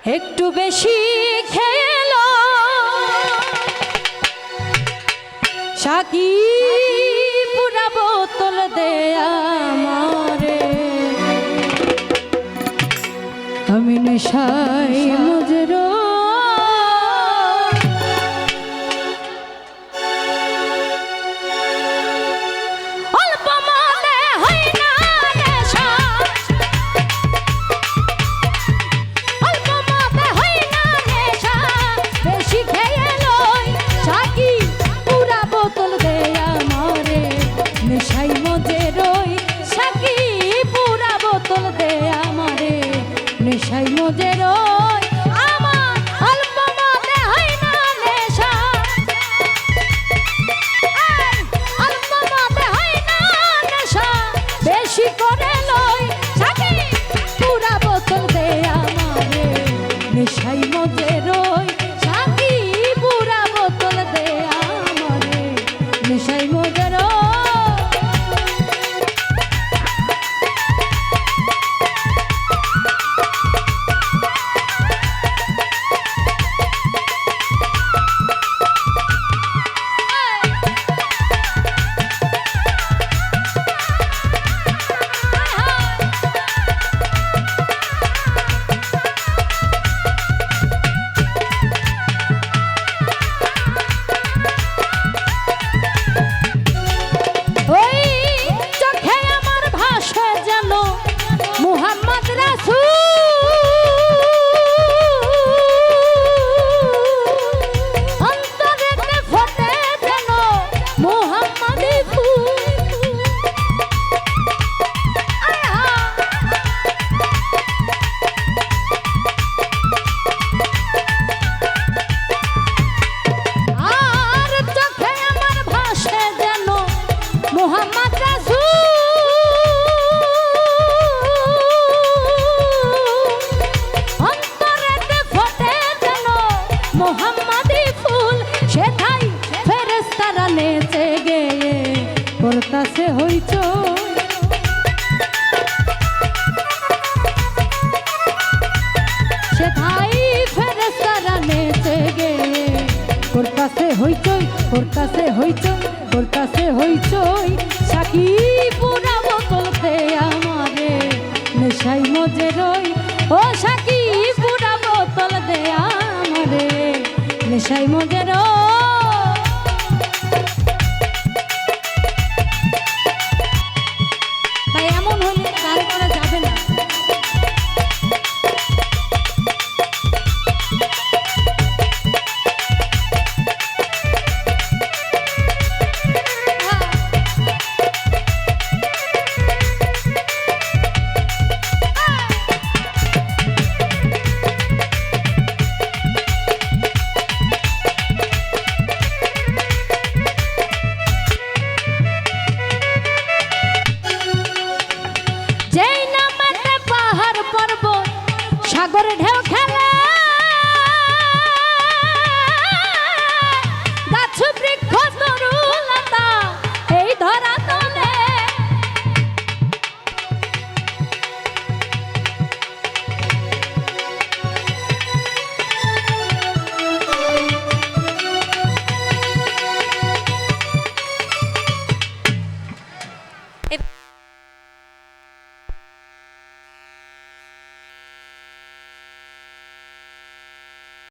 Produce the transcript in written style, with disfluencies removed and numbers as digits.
একটু বেশি খেলো সাকি পুরা বোতল দে আমারে আমি নেশায় মজরো নেশাই মজে রই আমার অল্প মতে হয় না নেশা অল্প মতে হয় না নেশা বেশি করে লই সাকি পুরা বোতল দে আমারে নেশাই মজে রই সাকি পুরা বোতল দে আমারে নেশাই মজে রই করতাছে হইছো সেটাই ফেরেশতারা নেচে গে করতাছে হইচই করতাছে হইচই করতাছে হইচই সাকি পুরা বোতল দে আমারে নেশাই মজে রই ও সাকি পুরা বোতল দে আমারে নেশাই মজে রই সাগর ঢেউ খেলে